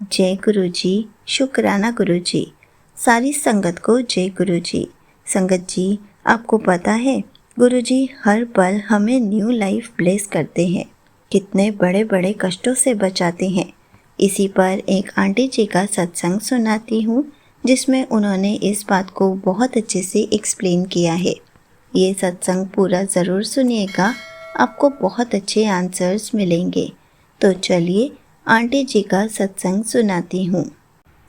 जय गुरु जी, शुक्राना गुरु जी। सारी संगत को जय गुरु जी। संगत जी, आपको पता है गुरु जी हर पल हमें न्यू लाइफ ब्लेस करते हैं, कितने बड़े बड़े कष्टों से बचाते हैं। इसी पर एक आंटी जी का सत्संग सुनाती हूँ, जिसमें उन्होंने इस बात को बहुत अच्छे से एक्सप्लेन किया है। ये सत्संग पूरा ज़रूर सुनिएगा, आपको बहुत अच्छे आंसर्स मिलेंगे। तो चलिए आंटी जी का सत्संग सुनाती हूँ।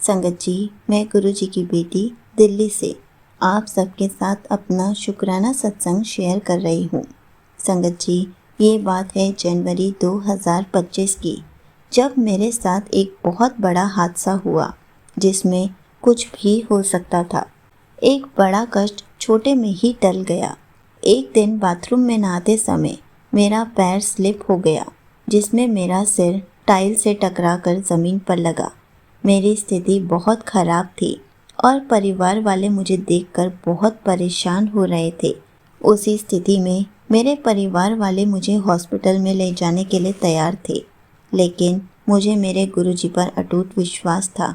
संगत जी, मैं गुरु जी की बेटी दिल्ली से आप सबके साथ अपना शुक्राना सत्संग शेयर कर रही हूँ। संगत जी, ये बात है जनवरी 2025 की, जब मेरे साथ एक बहुत बड़ा हादसा हुआ, जिसमें कुछ भी हो सकता था। एक बड़ा कष्ट छोटे में ही टल गया। एक दिन बाथरूम में नहाते समय मेरा पैर स्लिप हो गया, जिसमें मेरा सिर टाइल से टकराकर ज़मीन पर लगा। मेरी स्थिति बहुत ख़राब थी और परिवार वाले मुझे देखकर बहुत परेशान हो रहे थे। उसी स्थिति में मेरे परिवार वाले मुझे हॉस्पिटल में ले जाने के लिए तैयार थे, लेकिन मुझे मेरे गुरुजी पर अटूट विश्वास था।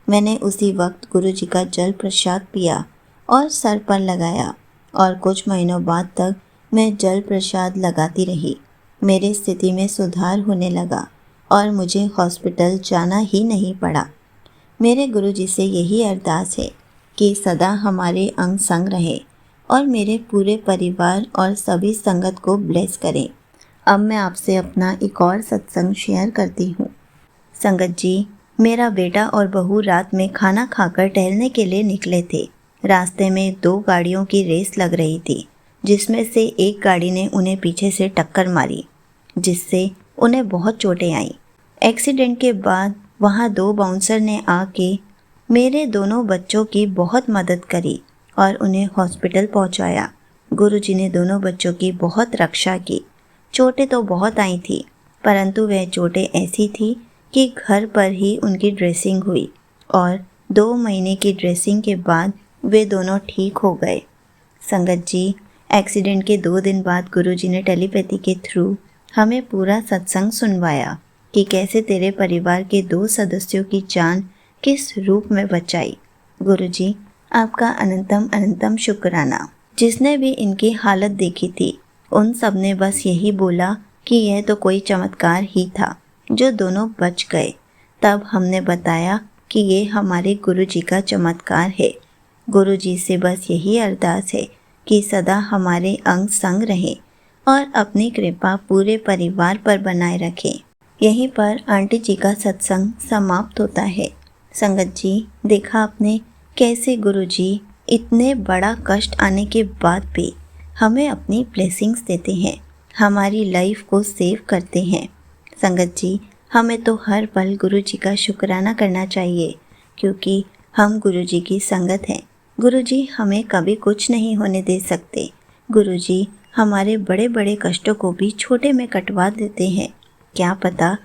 मैंने उसी वक्त गुरुजी का जल प्रसाद पिया और सर पर लगाया, और कुछ महीनों बाद तक मैं जल प्रसाद लगाती रही। मेरी स्थिति में सुधार होने लगा और मुझे हॉस्पिटल जाना ही नहीं पड़ा। मेरे गुरुजी से यही अरदास है कि सदा हमारे अंग संग रहे और मेरे पूरे परिवार और सभी संगत को ब्लेस करें। अब मैं आपसे अपना एक और सत्संग शेयर करती हूँ। संगत जी, मेरा बेटा और बहू रात में खाना खाकर टहलने के लिए निकले थे। रास्ते में 2 गाड़ियों की रेस लग रही थी, जिसमें से एक गाड़ी ने उन्हें पीछे से टक्कर मारी, जिससे उन्हें बहुत चोटें आईं। एक्सीडेंट के बाद वहाँ 2 बाउंसर ने आके मेरे दोनों बच्चों की बहुत मदद करी और उन्हें हॉस्पिटल पहुँचाया। गुरुजी ने दोनों बच्चों की बहुत रक्षा की। चोटें तो बहुत आई थी, परंतु वह चोटें ऐसी थी कि घर पर ही उनकी ड्रेसिंग हुई और 2 महीने की ड्रेसिंग के बाद वे दोनों ठीक हो गए। संगत जी, एक्सीडेंट के 2 दिन बाद गुरुजी ने टेलीपैथी के थ्रू हमें पूरा सत्संग सुनवाया कि कैसे तेरे परिवार के 2 सदस्यों की जान किस रूप में बचाई। गुरुजी, आपका अनंतम अनंतम शुक्राना। जिसने भी इनकी हालत देखी थी, उन सब ने बस यही बोला कि यह तो कोई चमत्कार ही था जो दोनों बच गए। तब हमने बताया कि ये हमारे गुरुजी का चमत्कार है। गुरुजी से बस यही अरदास है कि सदा हमारे अंग संग रहें और अपनी कृपा पूरे परिवार पर बनाए रखें। यहीं पर आंटी जी का सत्संग समाप्त होता है। संगत जी, देखा आपने कैसे गुरुजी इतने बड़ा कष्ट आने के बाद भी हमें अपनी ब्लेसिंग्स देते हैं, हमारी लाइफ को सेव करते हैं। संगत जी, हमें तो हर पल गुरुजी का शुक्राना करना चाहिए, क्योंकि हम गुरुजी की संगत हैं। गुरुजी हमें कभी कुछ नहीं होने दे सकते। गुरुजी हमारे बड़े बड़े कष्टों को भी छोटे में कटवा देते हैं। क्या पता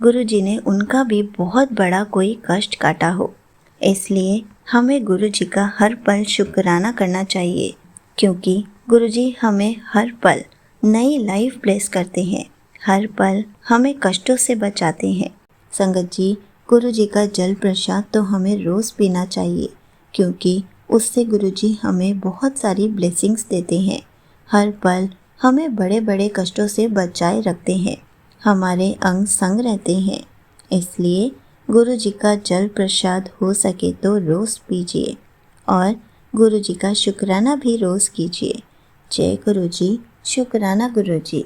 गुरुजी ने उनका भी बहुत बड़ा कोई कष्ट काटा हो। इसलिए हमें गुरुजी का हर पल शुक्राना करना चाहिए, क्योंकि गुरुजी हमें हर पल नई लाइफ ब्लेस करते हैं, हर पल हमें कष्टों से बचाते हैं। संगत जी, गुरुजी का जल प्रसाद तो हमें रोज़ पीना चाहिए, क्योंकि उससे गुरुजी हमें बहुत सारी ब्लेसिंग्स देते हैं। हर पल हमें बड़े बड़े कष्टों से बचाए रखते हैं, हमारे अंग संग रहते हैं। इसलिए गुरुजी का जल प्रसाद हो सके तो रोज़ पीजिए और गुरुजी का शुक्राना भी रोज़ कीजिए। जय गुरुजी, शुक्राना गुरुजी।